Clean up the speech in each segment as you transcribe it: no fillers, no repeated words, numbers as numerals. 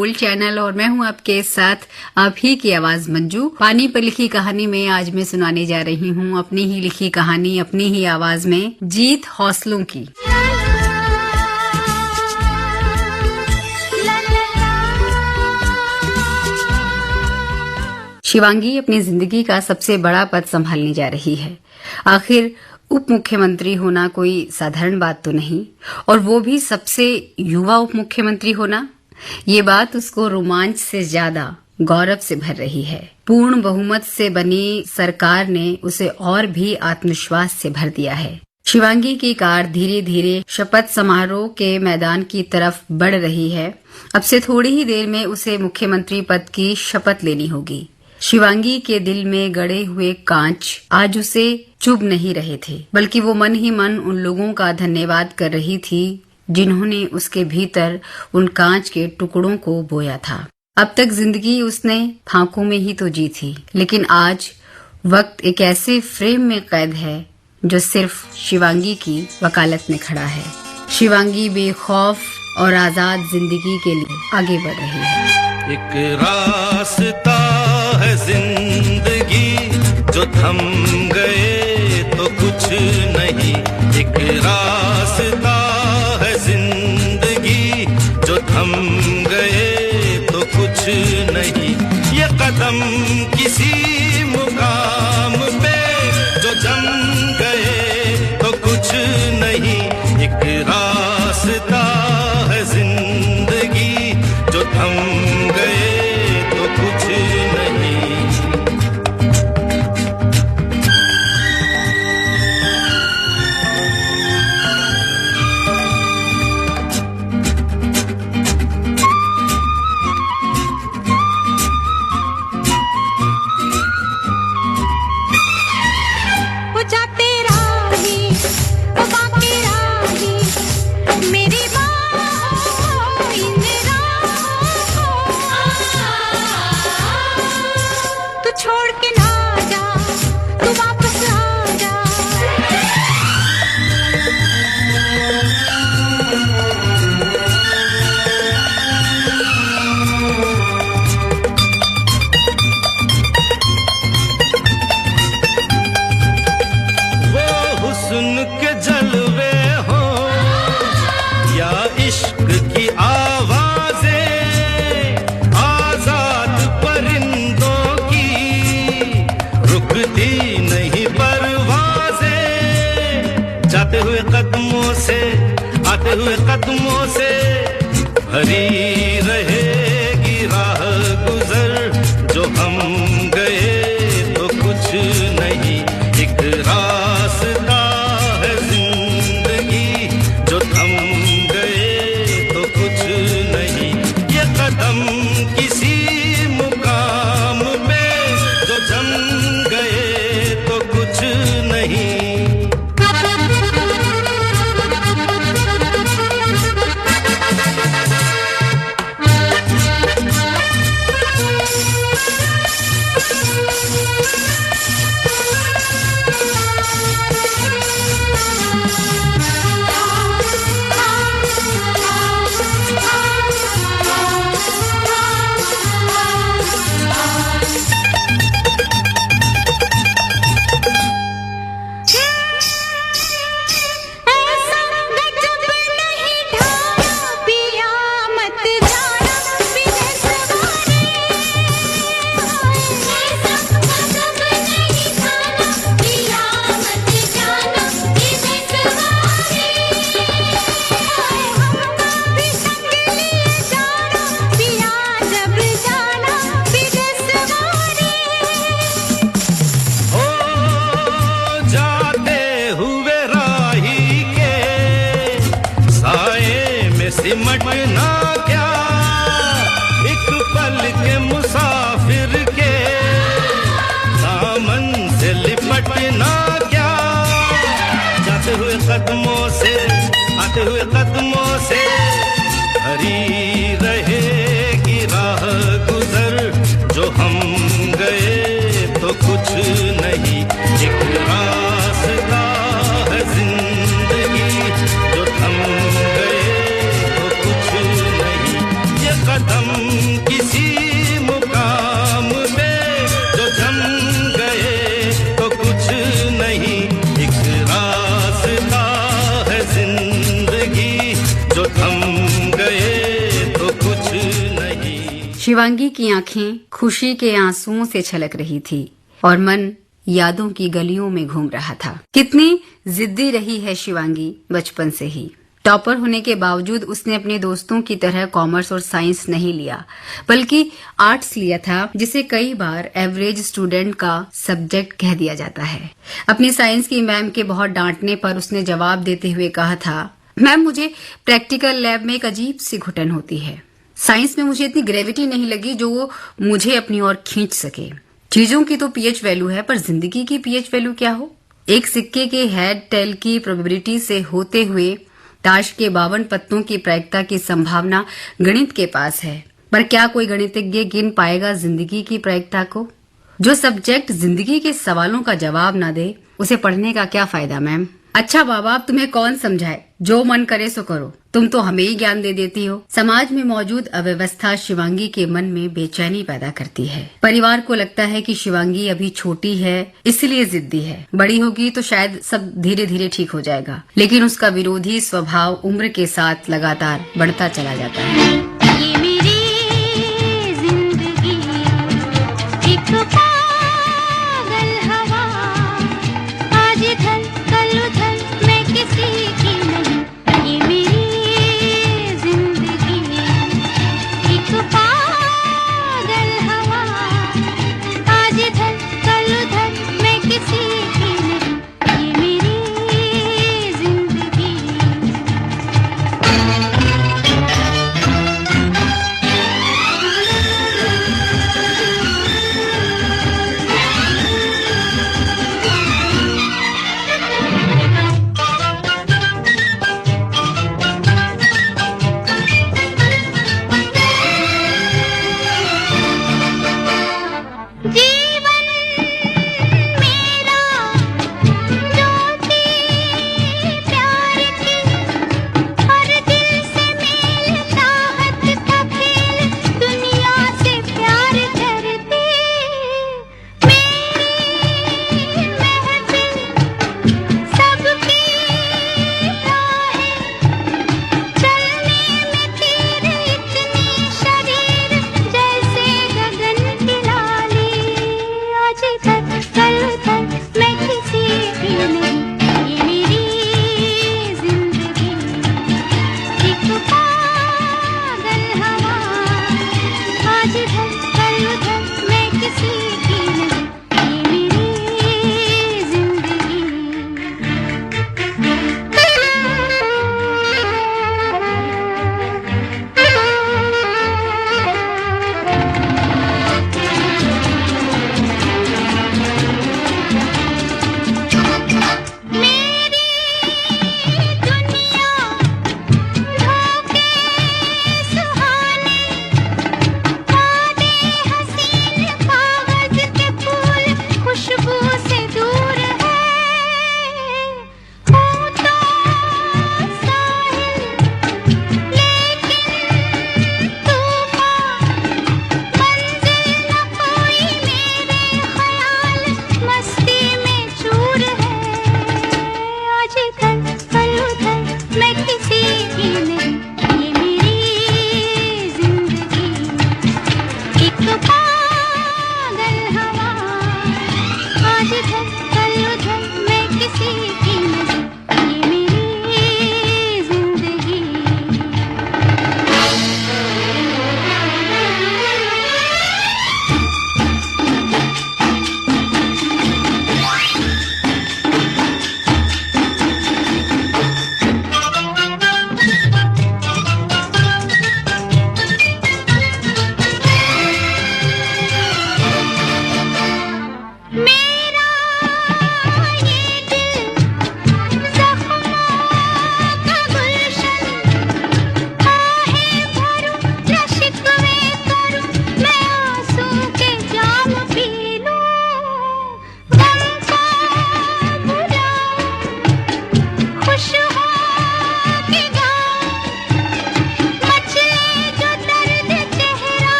Gold channel और मैं हूं आपके साथ आप ही की आवाज मंजू। पानी पर लिखी कहानी में आज मैं सुनाने जा रही हूं अपनी ही लिखी कहानी अपनी ही आवाज में, जीत हौसलों की। शिवांगी अपनी जिंदगी का सबसे बड़ा पद संभालने जा रही है। आखिर उप मुख्यमंत्री होना कोई साधारण बात तो नहीं, और वो भी सबसे युवा उप मुख्यमंत्री होना। ये बात उसको रोमांच से ज्यादा गौरव से भर रही है। पूर्ण बहुमत से बनी सरकार ने उसे और भी आत्मविश्वास से भर दिया है। शिवांगी की कार धीरे धीरे शपथ समारोह के मैदान की तरफ बढ़ रही है। अब से थोड़ी ही देर में उसे मुख्यमंत्री पद की शपथ लेनी होगी। शिवांगी के दिल में गड़े हुए कांच आज उसे चुभ नहीं रहे थे, बल्कि वो मन ही मन उन लोगों का धन्यवाद कर रही थी जिन्होंने उसके भीतर उन कांच के टुकड़ों को बोया था। अब तक जिंदगी उसने फांकों में ही तो जी थी, लेकिन आज वक्त एक ऐसे फ्रेम में कैद है जो सिर्फ शिवांगी की वकालत में खड़ा है। शिवांगी बेखौफ और आजाद जिंदगी के लिए आगे बढ़ रही है। एक रास्ता है जिंदगी जो थम गए तो कुछ नहीं। एक रास्ता है जिंदगी जो थम गए तो कुछ नहीं। ये कदम किसी मुकाम पे जो जम गए तो कुछ नहीं। एक रास्ता है जिंदगी जो थम गए तो कुछ नहीं। आते हुए कदमों से भरी रहेगी राह गुजर। जो हम गए तो कुछ नहीं। एक रास्ता है जिंदगी जो थम गए तो कुछ नहीं। ये कदम किसी मुकाम पे जो जम गए तो कुछ नहीं। सिमटना क्या एक पल के मुसाफिर के दामन से लिपटना क्या। जाते हुए कदमों से आते हुए कदमों से भरी रहेगी राह गुजर। जो हम गए तो कुछ नहीं। एक रास्ता है जिंदगी जो थम गए तो कुछ नहीं। ये कदम किसी मुकाम पे जो जम गए तो कुछ नहीं, एक रास्ता है जिंदगी, जो थम गए तो कुछ नहीं। शिवांगी की आंखें खुशी के आंसुओं से छलक रही थी और मन यादों की गलियों में घूम रहा था। कितनी जिद्दी रही है शिवांगी बचपन से ही। टॉपर होने के बावजूद उसने अपने दोस्तों की तरह कॉमर्स और साइंस नहीं लिया, बल्कि आर्ट्स लिया था, जिसे कई बार एवरेज स्टूडेंट का सब्जेक्ट कह दिया जाता है। अपनी साइंस की मैम के बहुत डांटने पर उसने जवाब देते हुए कहा था, मैम मुझे प्रैक्टिकल लैब में एक अजीब सी घुटन होती है। साइंस में मुझे इतनी ग्रेविटी नहीं लगी जो वो मुझे अपनी ओर खींच सके। चीजों की तो पीएच वैल्यू है, पर जिंदगी की पीएच वैल्यू क्या हो? एक सिक्के के हेड टेल की प्रोबेबिलिटी से होते हुए ताश के 52 पत्तों की प्रायिकता की संभावना गणित के पास है, पर क्या कोई गणितज्ञ गिन पाएगा जिंदगी की प्रायिकता को? जो सब्जेक्ट जिंदगी के सवालों का जवाब ना दे, उसे पढ़ने का क्या फायदा मैम? अच्छा बाबा, अब तुम्हें कौन समझाए, जो मन करे सो करो, तुम तो हमें ही ज्ञान दे देती हो। समाज में मौजूद अव्यवस्था शिवांगी के मन में बेचैनी पैदा करती है। परिवार को लगता है कि शिवांगी अभी छोटी है, इसलिए जिद्दी है, बड़ी होगी तो शायद सब धीरे धीरे ठीक हो जाएगा, लेकिन उसका विरोधी स्वभाव उम्र के साथ लगातार बढ़ता चला जाता है। ये मेरी जिंदगी एक पागल हवा, आज इधर कल उधर मैं किसी की नहीं। ये मेरी जिंदगी एक पागल हवा, आज इधर कल उधर मैं किसी की नहीं। ये मेरी जिंदगी।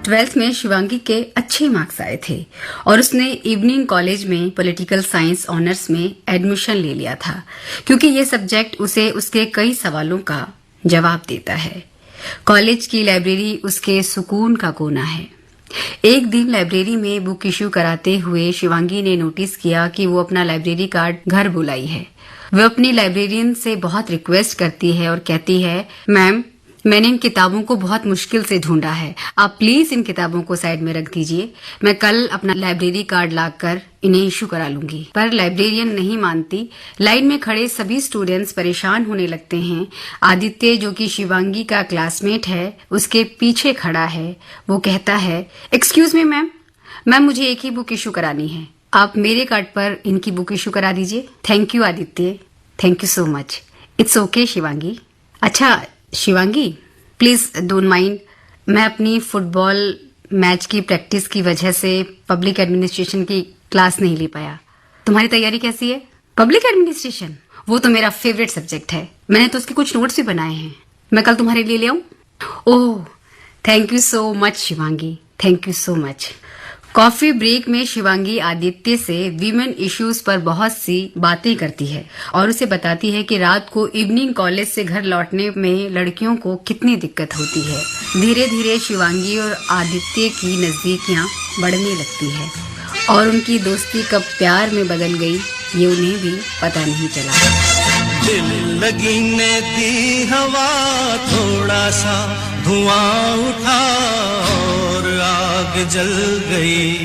12th में शिवांगी के अच्छे मार्क्स आए थे और उसने इवनिंग कॉलेज में पॉलिटिकल साइंस ऑनर्स में एडमिशन ले लिया था, क्योंकि ये सब्जेक्ट उसे उसके कई सवालों का जवाब देता है। कॉलेज की लाइब्रेरी उसके सुकून का कोना है। एक दिन लाइब्रेरी में बुक इश्यू कराते हुए शिवांगी ने नोटिस किया कि वो अपना लाइब्रेरी कार्ड घर बुलाई है। वो अपनी लाइब्रेरियन से बहुत रिक्वेस्ट करती है और कहती है, मैम, मैंने इन किताबों को बहुत मुश्किल से ढूंढा है, आप प्लीज इन किताबों को साइड में रख दीजिए, मैं कल अपना लाइब्रेरी कार्ड लाकर इन्हें इश्यू करा लूंगी। पर लाइब्रेरियन नहीं मानती। लाइन में खड़े सभी स्टूडेंट्स परेशान होने लगते हैं। आदित्य, जो कि शिवांगी का क्लासमेट है, उसके पीछे खड़ा है। वो कहता है, एक्सक्यूज मी मैम, मुझे एक ही बुक इश्यू करानी है, आप मेरे कार्ड पर इनकी बुक इश्यू करा दीजिए। Thank you Aditya, thank you so much. It's okay Shivangi. अच्छा शिवांगी, प्लीज डोंट माइंड, मैं अपनी फुटबॉल मैच की प्रैक्टिस की वजह से पब्लिक एडमिनिस्ट्रेशन की क्लास नहीं ले पाया। तुम्हारी तैयारी कैसी है? पब्लिक एडमिनिस्ट्रेशन, वो तो मेरा फेवरेट सब्जेक्ट है, मैंने तो उसके कुछ नोट्स भी बनाए हैं, मैं कल तुम्हारे लिए ले आऊं? Oh, thank you so much Shivangi, thank you so much. Coffee break में शिवांगी आदित्य से वीमेन इश्यूज पर बहुत सी बातें करती है और उसे बताती है कि रात को इवनिंग कॉलेज से घर लौटने में लड़कियों को कितनी दिक्कत होती है। धीरे धीरे शिवांगी और आदित्य की नजदीकियां बढ़ने लगती है और उनकी दोस्ती कब प्यार में बदल गई ये उन्हें भी पता नहीं चला। दिल लगी ने दी हवा, थोड़ा सा धुआं उठा और आग जल गई।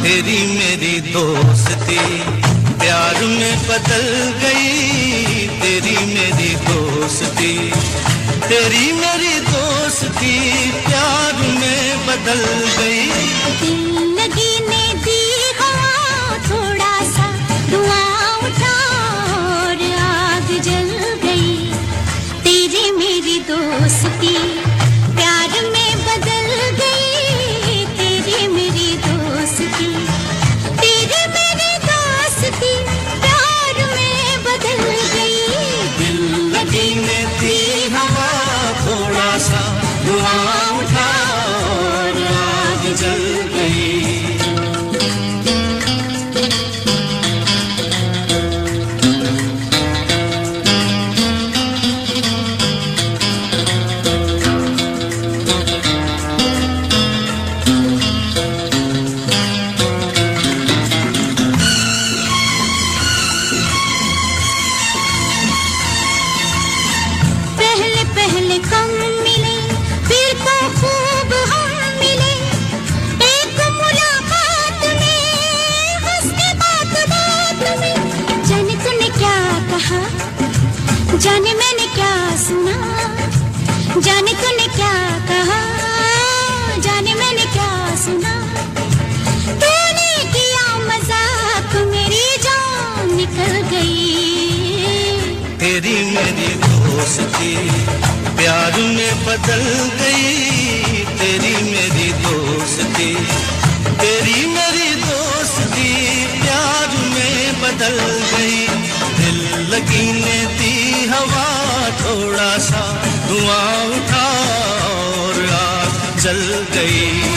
तेरी मेरी दोस्ती प्यार में बदल गई। तेरी मेरी दोस्ती, तेरी मेरी दोस्ती प्यार में बदल गई। दिल लगी ने दी हवा, थोड़ा सा धुआं उठा और आग जल गई। तेरी मेरी दोस्ती प्यार में बदल गई। तेरी मेरी दोस्ती, तेरी मेरी दोस्ती प्यार में बदल गई। दिल लगी ने दी हवा, थोड़ा सा धुआं उठा और आग जल गई। पहले पहले कम मिले, फिर तो खूब हम मिले। एक मुलाकात में, हंसते बात बात में। जाने तूने क्या कहा, जाने मैंने क्या सुना। जाने तूने क्या कहा, जाने मैंने क्या सुना। तूने किया मजाक, मेरी जान निकल गई। तेरी मेरी दोस्ती प्यार में बदल गई। तेरी मेरी दोस्ती, तेरी मेरी दोस्ती प्यार में बदल गई। दिल लगी ने दी हवा, थोड़ा सा धुआं उठा और आग जल गई।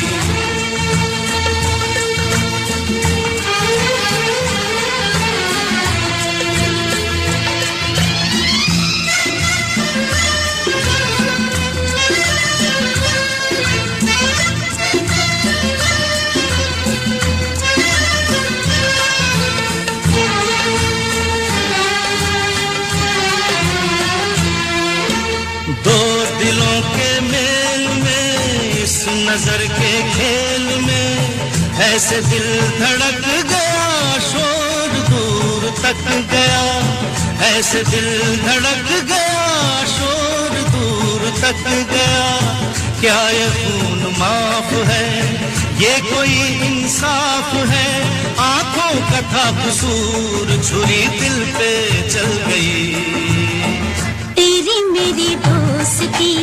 दो दिलों के मेल में, इस नजर के खेल में, ऐसे दिल धड़क गया, शोर दूर तक गया। ऐसे दिल धड़क गया, शोर दूर तक गया। क्या ये खून माफ है, ये कोई इंसाफ है। आंखों का था कसूर, छुरी दिल पे चल गई। तेरी मेरी दोस्ती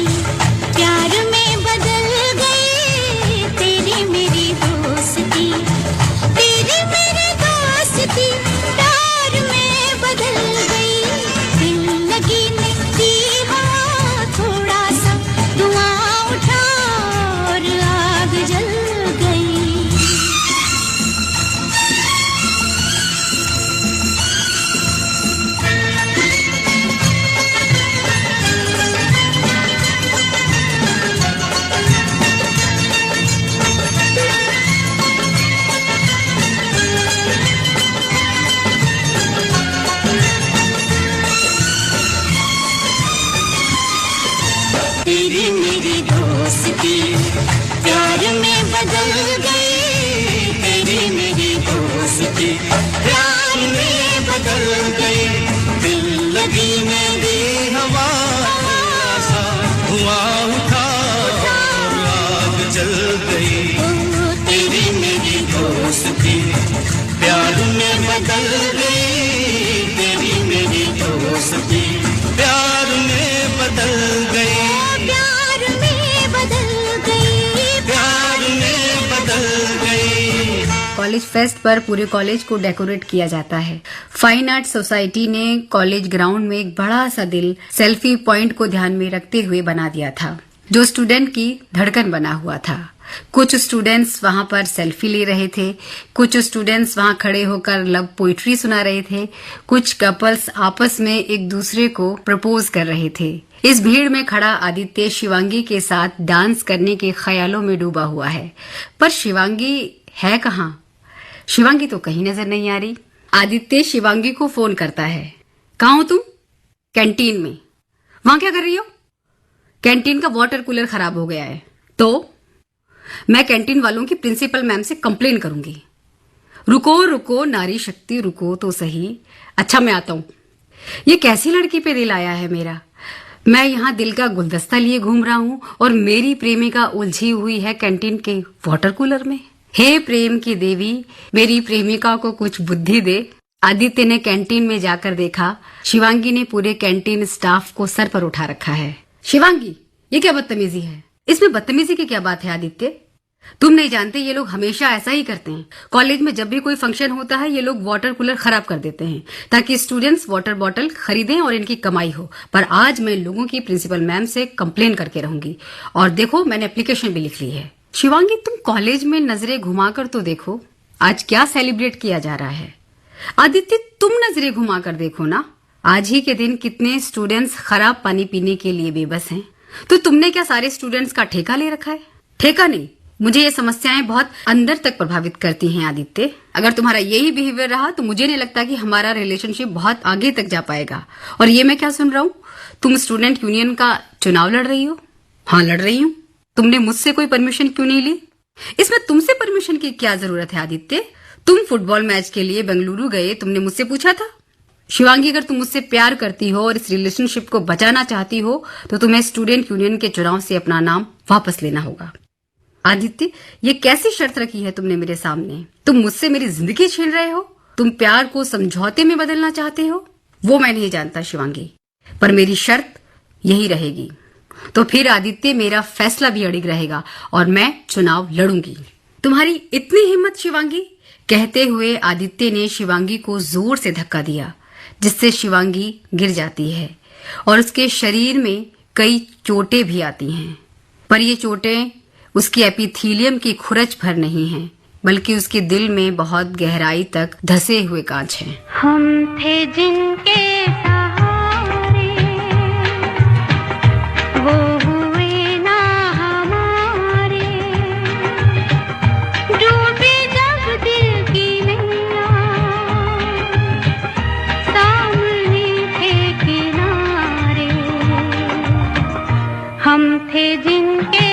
प्यार में बदल गई। तेरी मेरी दोस्ती, तेरी मेरी दोस्ती प्यार में बदल गई। दिल लगी ने दी हवा, थोड़ा सा धुआं उठा और आग दोस्ती प्यार में बदल गई तेरी मेरी दोस्ती प्यार में बदल गई दिल लगी मेरी हवा सा हुआ उठा और आग जल गई तेरी मेरी दोस्ती प्यार में बदल गई तेरी मेरी दोस्ती प्यार में बदल गई प्यार में बदल गई प्यार में बदल गई। कॉलेज फेस्ट पर पूरे कॉलेज को डेकोरेट किया जाता है। फाइन आर्ट सोसाइटी ने कॉलेज ग्राउंड में एक बड़ा सा दिल सेल्फी पॉइंट को ध्यान में रखते हुए बना दिया था, जो स्टूडेंट की धड़कन बना हुआ था। कुछ स्टूडेंट्स वहां पर सेल्फी ले रहे थे, कुछ स्टूडेंट्स वहां खड़े होकर लव पोइट्री सुना रहे थे, कुछ कपल्स आपस में एक दूसरे को प्रपोज कर रहे थे। इस भीड़ में खड़ा आदित्य शिवांगी के साथ डांस करने के ख्यालों में डूबा हुआ है, पर शिवांगी है कहाँ? शिवांगी तो कहीं नजर नहीं आ रही। आदित्य शिवांगी को फोन करता है। कहाँ हो तुम? कैंटीन में। वहां क्या कर रही हो? कैंटीन का वाटर कूलर खराब हो गया है। तो मैं कैंटीन वालों की प्रिंसिपल मैम से कंप्लेन करूंगी। रुको रुको नारी शक्ति, रुको तो सही। अच्छा मैं आता हूं। ये कैसी लड़की पे दिल आया है मेरा? मैं यहाँ दिल का गुलदस्ता लिए घूम रहा हूँ और मेरी प्रेमिका उलझी हुई है कैंटीन के वाटर कूलर में। हे प्रेम की देवी, मेरी प्रेमिका को कुछ बुद्धि दे। आदित्य ने कैंटीन में जाकर देखा, शिवांगी ने पूरे कैंटीन स्टाफ को सर पर उठा रखा है। शिवांगी, ये क्या बदतमीजी है? इसमें बदतमीजी की क्या बात है आदित्य? तुम नहीं जानते ये लोग हमेशा ऐसा ही करते हैं। कॉलेज में जब भी कोई फंक्शन होता है ये लोग वाटर कूलर खराब कर देते हैं ताकि स्टूडेंट्स वाटर बॉटल खरीदें और इनकी कमाई हो। पर आज मैं लोगों की प्रिंसिपल मैम से कंप्लेन करके रहूंगी। और देखो मैंने एप्लीकेशन भी लिख ली है। शिवांगी, तुम कॉलेज में नजरें घुमाकर तो देखो, आज क्या सेलिब्रेट किया जा रहा है। आदित्य, तुम नजरें घुमाकर देखो ना, आज ही के दिन कितने स्टूडेंट्स खराब पानी पीने के लिए बेबस हैं। तो तुमने क्या सारे स्टूडेंट्स का ठेका ले रखा है? ठेका नहीं, मुझे ये समस्याएं बहुत अंदर तक प्रभावित करती हैं आदित्य। अगर तुम्हारा यही बिहेवियर रहा तो मुझे नहीं लगता कि हमारा रिलेशनशिप बहुत आगे तक जा पाएगा। और ये मैं क्या सुन रहा हूँ, तुम स्टूडेंट यूनियन का चुनाव लड़ रही हो? हाँ, लड़ रही हूँ। तुमने मुझसे कोई परमिशन क्यों नहीं ली? इसमें तुमसे परमिशन की क्या जरूरत है आदित्य? तुम फुटबॉल मैच के लिए बेंगलुरु गए, तुमने मुझसे पूछा था? शिवांगी, अगर तुम मुझसे प्यार करती हो और इस रिलेशनशिप को बचाना चाहती हो तो तुम्हें स्टूडेंट यूनियन के चुनाव से अपना नाम वापस लेना होगा। आदित्य, ये कैसी शर्त रखी है तुमने मेरे सामने? तुम मुझसे मेरी जिंदगी छीन रहे हो? तुम प्यार को समझौते में बदलना चाहते हो? वो मैं नहीं जानता शिवांगी, पर मेरी शर्त यही रहेगी। तो फिर आदित्य, मेरा फैसला भी अड़िग रहेगा और मैं चुनाव लड़ूंगी। तुम्हारी इतनी हिम्मत शिवांगी? कहते हुए आदित्य ने शिवांगी को जोर से धक्का दिया, जिससे शिवांगी गिर जाती है और उसके शरीर में कई चोटें भी आती हैं। पर ये चोटें उसकी एपिथीलियम की खुरच भर नहीं हैं, बल्कि उसके दिल में बहुत गहराई तक धसे हुए कांच हैं। हम थे जिनके सहारे वो हुए ना हमारे, डूबे जब दिल की नैया सामने थे किनारे, हम थे जिनके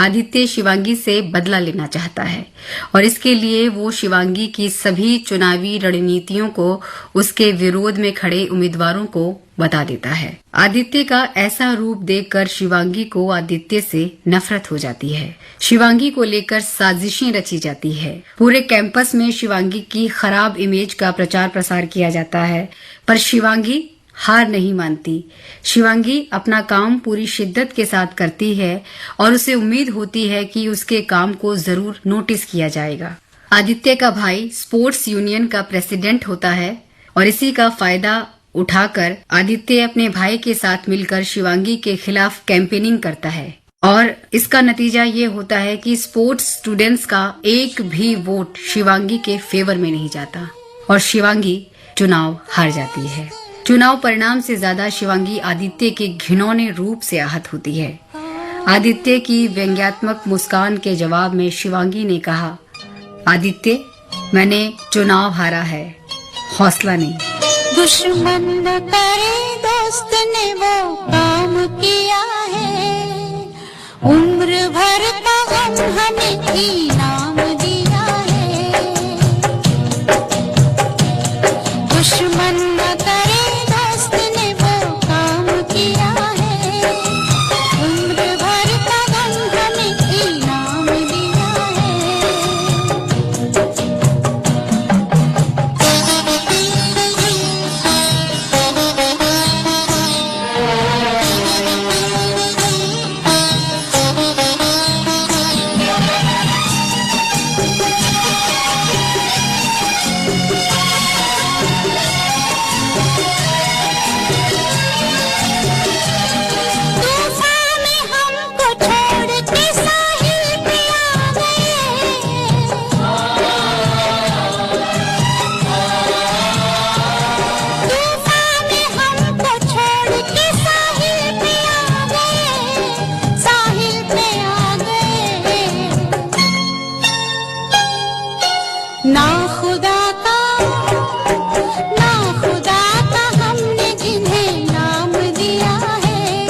आदित्य शिवांगी से बदला लेना चाहता है और इसके लिए वो शिवांगी की सभी चुनावी रणनीतियों को उसके विरोध में खड़े उम्मीदवारों को बता देता है। आदित्य का ऐसा रूप देखकर शिवांगी को आदित्य से नफरत हो जाती है। शिवांगी को लेकर साजिशें रची जाती है। पूरे कैंपस में शिवांगी की खराब इमेज का प्रचार प्रसार किया जाता है, पर शिवांगी हार नहीं मानती। शिवांगी अपना काम पूरी शिद्दत के साथ करती है और उसे उम्मीद होती है कि उसके काम को जरूर नोटिस किया जाएगा। आदित्य का भाई स्पोर्ट्स यूनियन का प्रेसिडेंट होता है और इसी का फायदा उठाकर आदित्य अपने भाई के साथ मिलकर शिवांगी के खिलाफ कैंपेनिंग करता है और इसका नतीजा ये होता है कि स्पोर्ट्स स्टूडेंट्स का एक भी वोट शिवांगी के फेवर में नहीं जाता और शिवांगी चुनाव हार जाती है। चुनाव परिणाम से ज्यादा शिवांगी आदित्य के घिनौने रूप से आहत होती है। आदित्य की व्यंग्यात्मक मुस्कान के जवाब में शिवांगी ने कहा, आदित्य, मैंने चुनाव हारा है, हौसला नहीं। दुश्मन न करे दोस्त ने वो काम किया है, उम्र भर का गम हमें इनाम दिया है। दुश्मन न करे दोस्त ने वो काम किया है, उम्र भर का गम हमें इनाम दिया है। ना खुदा का हमने जिन्हें नाम दिया है,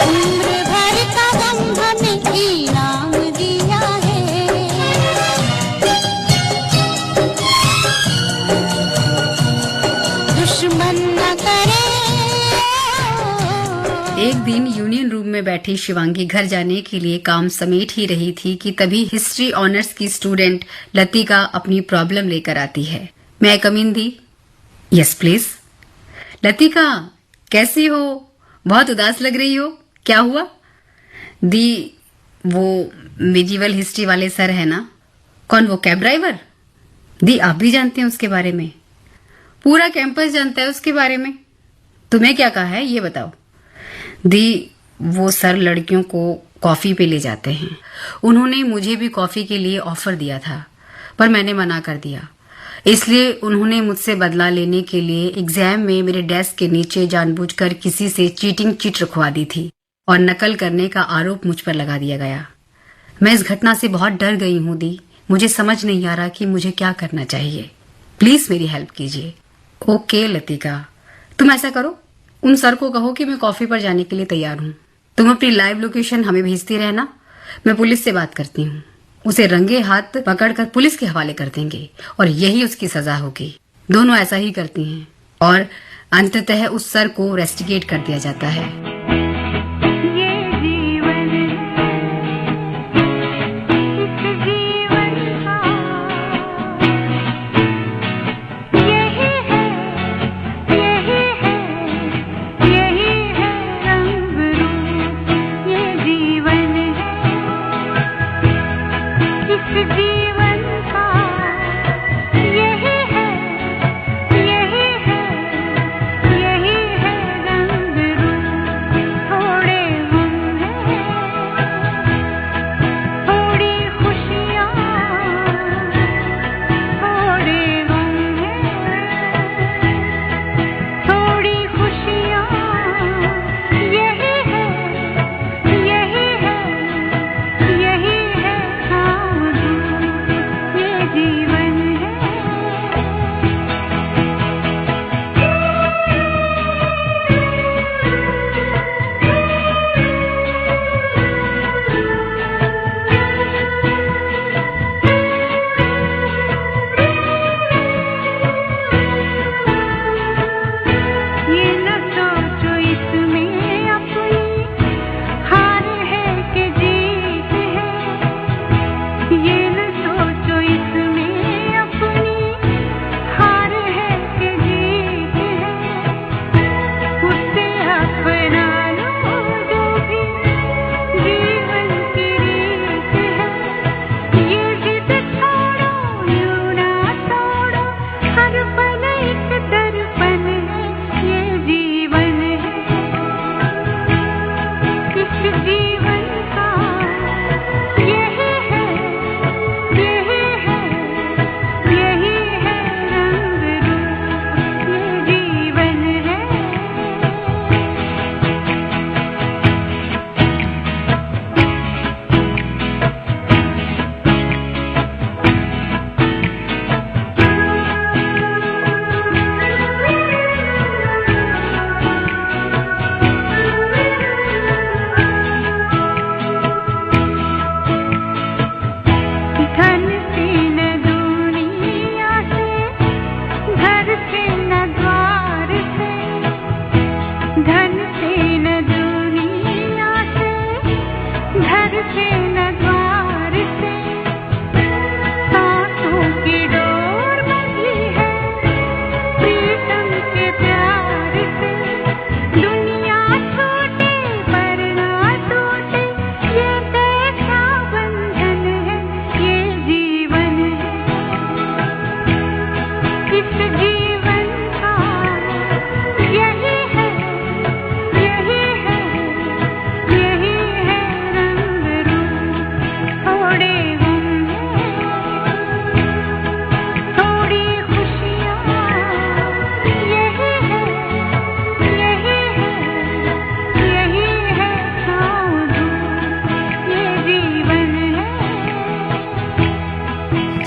उम्र भर का गम हमें इनाम दिया है। दुश्मन न करे। एक दिन यूनियन रूम में बैठी शिवांगी घर जाने के लिए काम समेट ही रही थी कि तभी हिस्ट्री ऑनर्स की स्टूडेंट लतिका अपनी प्रॉब्लम लेकर आती है। मैं आई कम इन दी? Yes please. लतिका, कैसी हो? बहुत उदास लग रही हो, क्या हुआ? दी, वो मिडिवल हिस्ट्री वाले सर है ना? कौन, वो कैब ड्राइवर? दी, आप भी जानते हैं उसके बारे में? पूरा कैंपस जानता है उसके बारे में। तुम्हें क्या कहा है ये बताओ। दी, वो सर लड़कियों को कॉफी पे ले जाते हैं। उन्होंने मुझे भी कॉफी के लिए ऑफर दिया था, पर मैंने मना कर दिया। इसलिए उन्होंने मुझसे बदला लेने के लिए एग्जाम में मेरे डेस्क के नीचे जानबूझकर किसी से चीटिंग चिट रखवा दी थी और नकल करने का आरोप मुझ पर लगा दिया गया। मैं इस घटना से बहुत डर गई हूँ दी। मुझे समझ नहीं आ रहा कि मुझे क्या करना चाहिए। प्लीज मेरी हेल्प कीजिए। ओके लतिका, तुम ऐसा करो, उन सर को कहो कि मैं कॉफी पर जाने के लिए तैयार हूँ। तुम अपनी लाइव लोकेशन हमें भेजती रहना। मैं पुलिस से बात करती हूँ। उसे रंगे हाथ पकड़कर पुलिस के हवाले कर देंगे और यही उसकी सजा होगी। दोनों ऐसा ही करती हैं और अंततः उस सर को रेस्टिकेट कर दिया जाता है।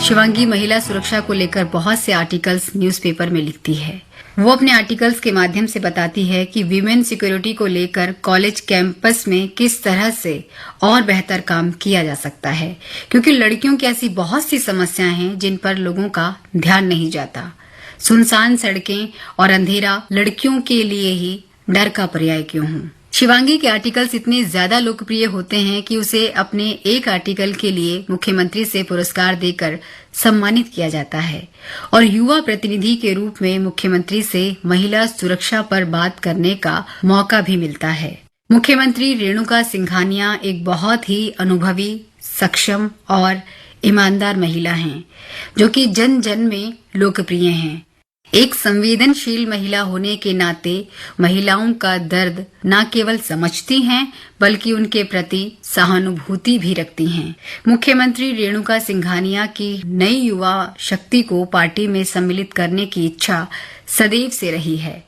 शिवांगी महिला सुरक्षा को लेकर बहुत से आर्टिकल्स न्यूज़पेपर में लिखती है। वो अपने आर्टिकल्स के माध्यम से बताती है कि वीमेन सिक्योरिटी को लेकर कॉलेज कैंपस में किस तरह से और बेहतर काम किया जा सकता है, क्योंकि लड़कियों की ऐसी बहुत सी समस्याएं हैं जिन पर लोगों का ध्यान नहीं जाता। सुनसान सड़कें और अंधेरा लड़कियों के लिए ही डर का पर्याय क्यों हो। शिवांगी के आर्टिकल्स इतने ज्यादा लोकप्रिय होते हैं कि उसे अपने एक आर्टिकल के लिए मुख्यमंत्री से पुरस्कार देकर सम्मानित किया जाता है और युवा प्रतिनिधि के रूप में मुख्यमंत्री से महिला सुरक्षा पर बात करने का मौका भी मिलता है। मुख्यमंत्री रेणुका सिंघानिया एक बहुत ही अनुभवी, सक्षम और ईमानदार महिला हैं, जो कि जन जन में लोकप्रिय हैं। एक संवेदनशील महिला होने के नाते महिलाओं का दर्द न केवल समझती हैं बल्कि उनके प्रति सहानुभूति भी रखती हैं। मुख्यमंत्री रेणुका सिंघानिया की नई युवा शक्ति को पार्टी में सम्मिलित करने की इच्छा सदैव से रही है।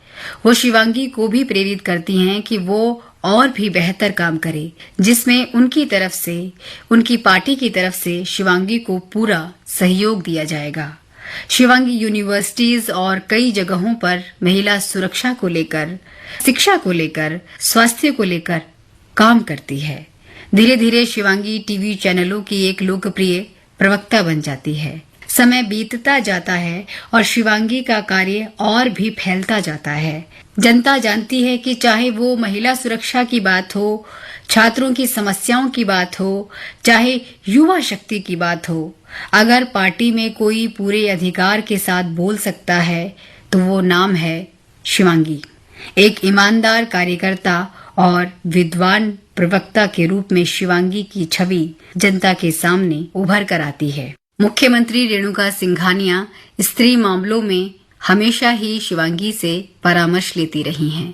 वो शिवांगी को भी प्रेरित करती हैं कि वो और भी बेहतर काम करे, जिसमें उनकी तरफ से, उनकी पार्टी की तरफ से शिवांगी को पूरा सहयोग दिया जाएगा। शिवांगी यूनिवर्सिटीज और कई जगहों पर महिला सुरक्षा को लेकर, शिक्षा को लेकर, स्वास्थ्य को लेकर काम करती है। धीरे धीरे शिवांगी टीवी चैनलों की एक लोकप्रिय प्रवक्ता बन जाती है। समय बीतता जाता है और शिवांगी का कार्य और भी फैलता जाता है। जनता जानती है कि चाहे वो महिला सुरक्षा की बात हो, छात्रों की समस्याओं की बात हो, चाहे युवा शक्ति की बात हो, अगर पार्टी में कोई पूरे अधिकार के साथ बोल सकता है तो वो नाम है शिवांगी। एक ईमानदार कार्यकर्ता और विद्वान प्रवक्ता के रूप में शिवांगी की छवि जनता के सामने उभर कर आती है। मुख्यमंत्री रेणुका सिंघानिया स्त्री मामलों में हमेशा ही शिवांगी से परामर्श लेती रही हैं।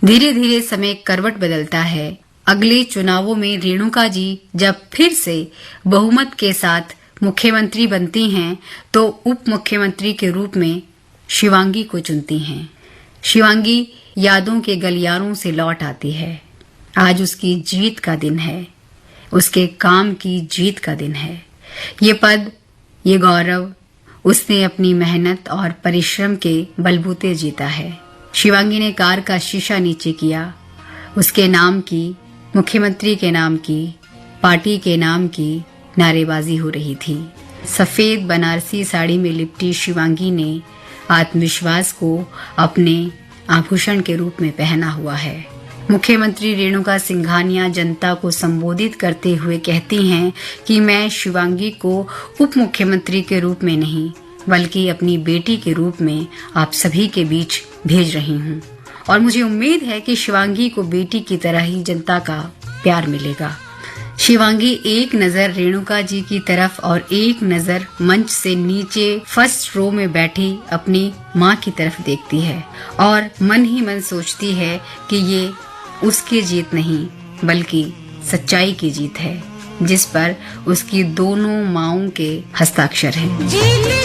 धीरे धीरे समय करवट बदलता है। अगले चुनावों में रेणुका जी जब फिर से बहुमत के साथ मुख्यमंत्री बनती हैं तो उप मुख्यमंत्री के रूप में शिवांगी को चुनती हैं। शिवांगी यादों के गलियारों से लौट आती है। आज उसकी जीत का दिन है, उसके काम की जीत का दिन है। ये पद, ये गौरव उसने अपनी मेहनत और परिश्रम के बलबूते जीता है। शिवांगी ने कार का शीशा नीचे किया। उसके नाम की, मुख्यमंत्री के नाम की, पार्टी के नाम की नारेबाजी हो रही थी। सफेद बनारसी साड़ी में लिपटी शिवांगी ने आत्मविश्वास को अपने आभूषण के रूप में पहना हुआ है। मुख्यमंत्री रेणुका सिंघानिया जनता को संबोधित करते हुए कहती हैं कि मैं शिवांगी को उप मुख्यमंत्री के रूप में नहीं बल्कि अपनी बेटी के रूप में आप सभी के बीच भेज रही हूँ और मुझे उम्मीद है कि शिवांगी को बेटी की तरह ही जनता का प्यार मिलेगा। शिवांगी एक नजर रेणुका जी की तरफ और एक नजर मंच से नीचे फर्स्ट रो में बैठी अपनी माँ की तरफ देखती है और मन ही मन सोचती है कि ये उसकी जीत नहीं बल्कि सच्चाई की जीत है, जिस पर उसकी दोनों माँओं के हस्ताक्षर हैं।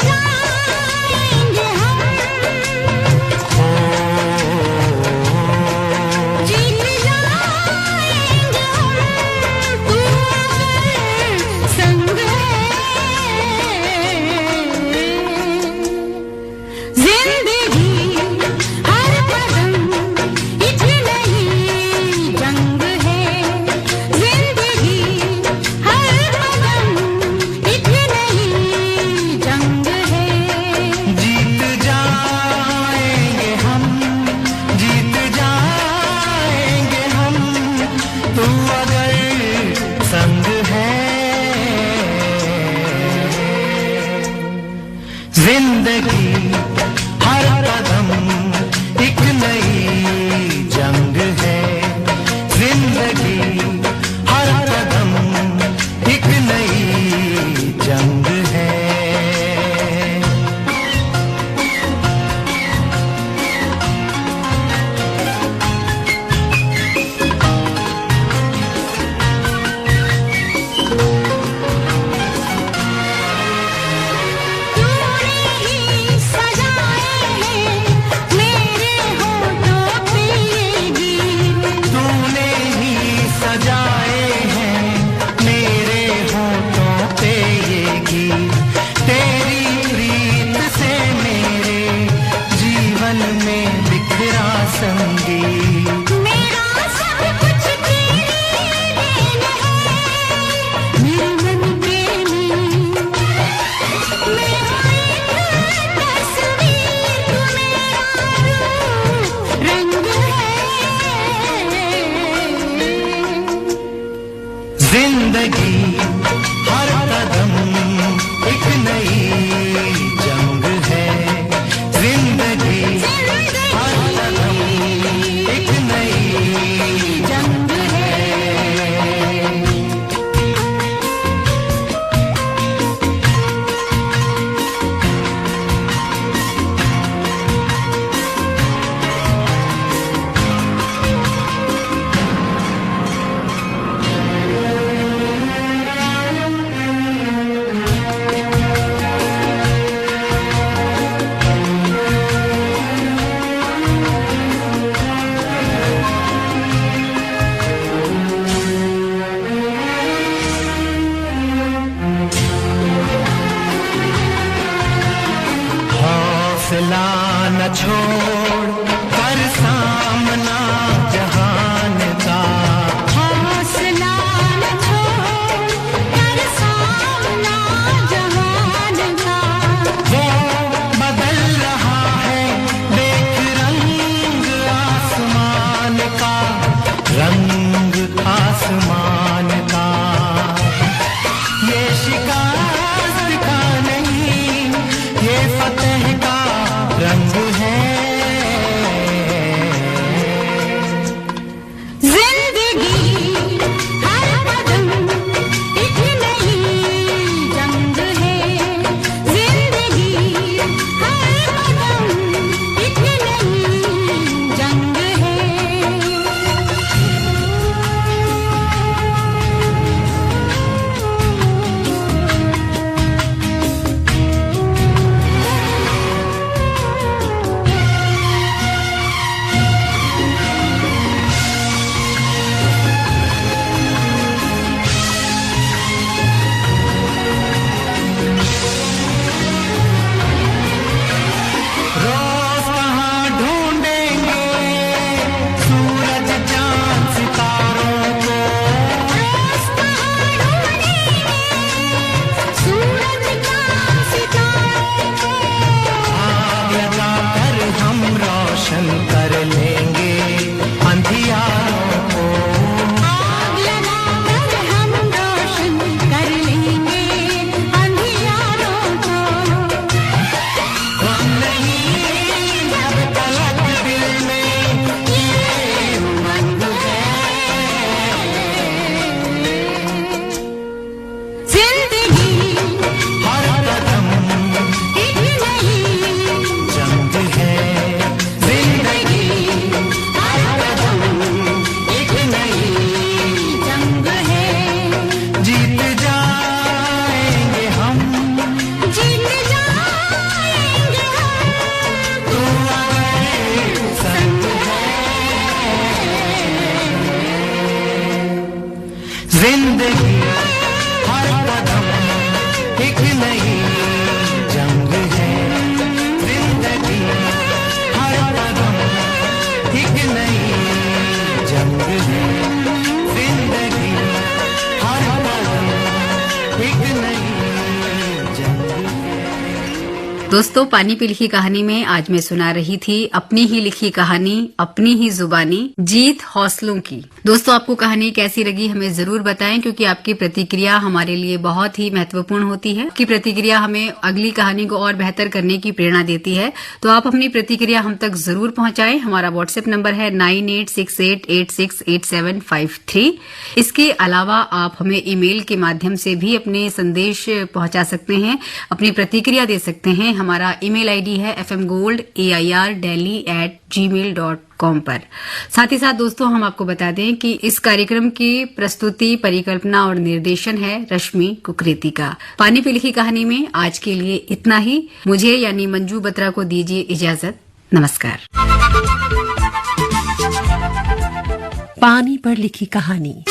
हौसला न छोड़ कर सामना जहान का, हौसला न छोड़ कर सामना जहान का। वो बदल रहा है देख रंग आसमान का, रंग आसमान का। ये शिकस्त का नहीं, ये फतेह का रंग है। जिंदगी हर कदम एक नई जंग है, जिंदगी हर कदम एक नई जंग है। रोज कहाँ ढूंढेंगे सूरज चांद सितारों को, रोज कहाँ ढूंढेंगे सूरज चांद सितारों को। आग लगाकर हम रोशन कर लेंगे अंधियारों को। आग लगाकर हम रोशन कर लेंगे अंधियारों को। हम नहीं जब तलक दिल में ये उमंग है। जिंदगी हर कदम एक नई जंग है, जिंदगी हर कदम एक नई जंग है। जीत जाएंगे हम, जीत जाएंगे हम। तू अगर संग है। जिंदगी हर कदम एक नई जंग है, जिंदगी हर कदम एक नई जंग है, जिंदगी हर कदम एक नई जंग है। दोस्तों, पानी पी लिखी कहानी में आज मैं सुना रही थी अपनी ही लिखी कहानी, अपनी ही जुबानी, जीत हौसलों की। दोस्तों, आपको कहानी कैसी लगी हमें जरूर बताएं, क्योंकि आपकी प्रतिक्रिया हमारे लिए बहुत ही महत्वपूर्ण होती है। आपकी प्रतिक्रिया हमें अगली कहानी को और बेहतर करने की प्रेरणा देती है। तो आप अपनी प्रतिक्रिया हम तक जरूर पहुंचाएं। हमारा व्हाट्सएप नंबर है 9868868753। इसके अलावा आप हमें ईमेल के माध्यम से भी अपने संदेश पहुंचा सकते हैं, अपनी प्रतिक्रिया दे सकते हैं। हमारा ईमेल आईडी है fmgoldAIRdelhi@gmail.com पर। साथ ही साथ दोस्तों, हम आपको बता दें कि इस कार्यक्रम की प्रस्तुति, परिकल्पना और निर्देशन है रश्मि कुकरेती का। पानी पी लिखी कहानी में आज के लिए इतना ही। मुझे यानी मंजू बत्रा को दीजिए इजाजत। नमस्कार। पानी पर लिखी कहानी।